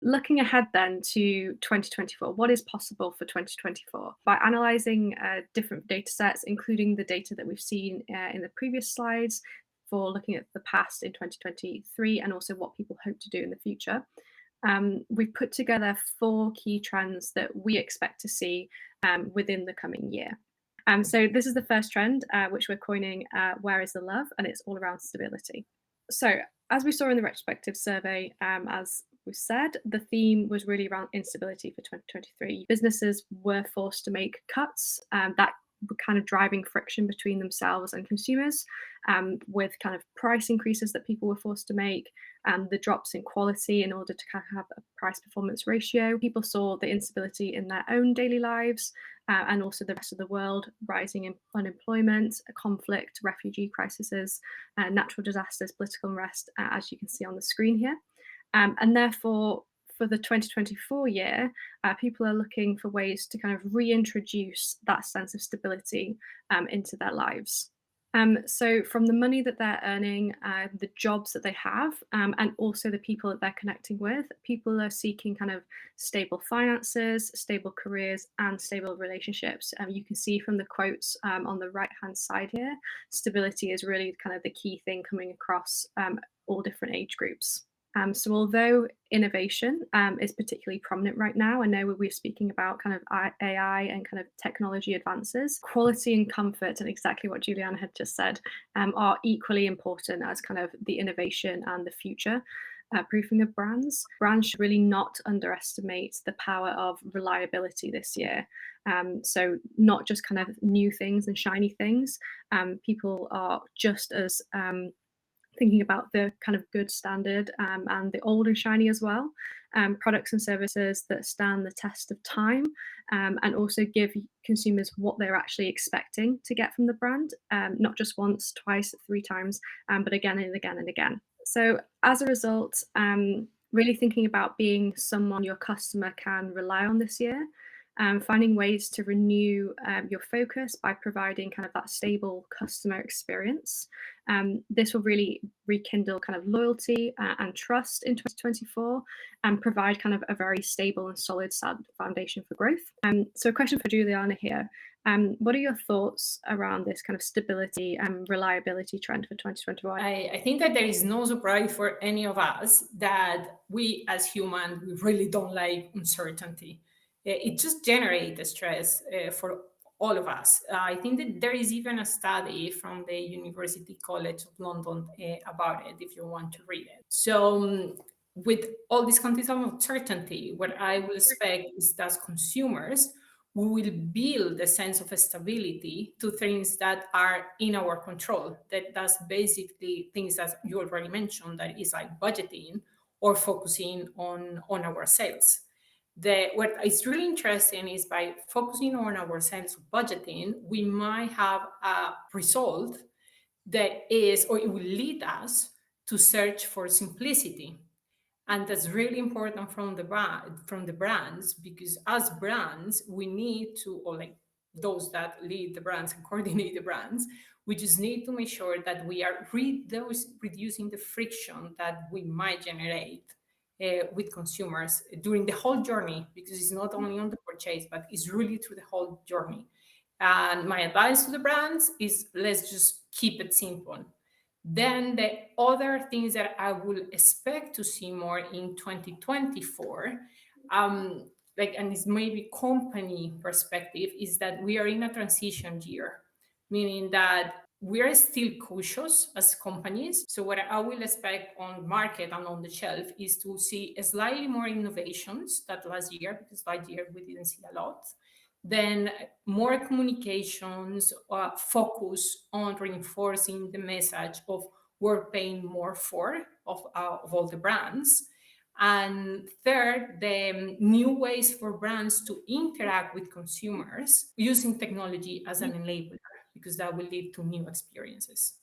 Looking ahead then to 2024, what is possible for 2024? By analysing different data sets, including the data that we've seen in the previous slides for looking at the past in 2023 and also what people hope to do in the future, we've put together 4 key trends that we expect to see within the coming year. So this is the first trend, which we're coining Where is the Love? And it's all around stability. So as we saw in the retrospective survey, as we said, the theme was really around instability for 2023. Businesses were forced to make cuts that were kind of driving friction between themselves and consumers, with kind of price increases that people were forced to make, and the drops in quality in order to kind of have a price performance ratio. People saw the instability in their own daily lives and also the rest of the world, rising in unemployment, conflict, refugee crises, natural disasters, political unrest, as you can see on the screen here. And therefore, for the 2024 year, people are looking for ways to kind of reintroduce that sense of stability into their lives. So from the money that they're earning, the jobs that they have, and also the people that they're connecting with, people are seeking kind of stable finances, stable careers, and stable relationships. You can see from the quotes on the right-hand side here, stability is really kind of the key thing coming across all different age groups. So although innovation is particularly prominent right now, I know we're speaking about kind of AI and kind of technology advances, quality and comfort, and exactly what Juliana had just said, are equally important as kind of the innovation and the future proofing of brands. Brands should really not underestimate the power of reliability this year. So not just kind of new things and shiny things. People are just as thinking about the kind of good standard and the old and shiny as well. Products and services that stand the test of time and also give consumers what they're actually expecting to get from the brand, not just once, twice, 3 times, but again and again and again. So as a result, really thinking about being someone your customer can rely on this year, finding ways to renew your focus by providing kind of that stable customer experience. This will really rekindle kind of loyalty and trust in 2024 and provide kind of a very stable and solid foundation for growth. So a question for Juliana here. What are your thoughts around this kind of stability and reliability trend for 2021? I think that there is no surprise for any of us that we as humans, we really don't like uncertainty. It just generates stress for all of us. I think that there is even a study from the University College of London about it, if you want to read it. So with all this context of uncertainty, what I will expect is that consumers we will build a sense of stability to things that are in our control. That's basically things that you already mentioned, that is like budgeting or focusing on our sales. What is really interesting is by focusing on our sense of budgeting, we might have a result that is, or it will lead us to search for simplicity. And that's really important from the brands, because as brands, we need to, or like those that lead the brands and coordinate the brands, we just need to make sure that we are reducing the friction that we might generate with consumers during the whole journey, because it's not only on the purchase, but it's really through the whole journey. And my advice to the brands is, let's just keep it simple. Then the other things that I will expect to see more in 2024, and this maybe company perspective, is that we are in a transition year, meaning that we are still cautious as companies. So what I will expect on market and on the shelf is to see slightly more innovations than last year, because last year we didn't see a lot. Then more communications, focus on reinforcing the message of we're paying more for of all the brands. And third, the new ways for brands to interact with consumers using technology as an enabler, because that will lead to new experiences.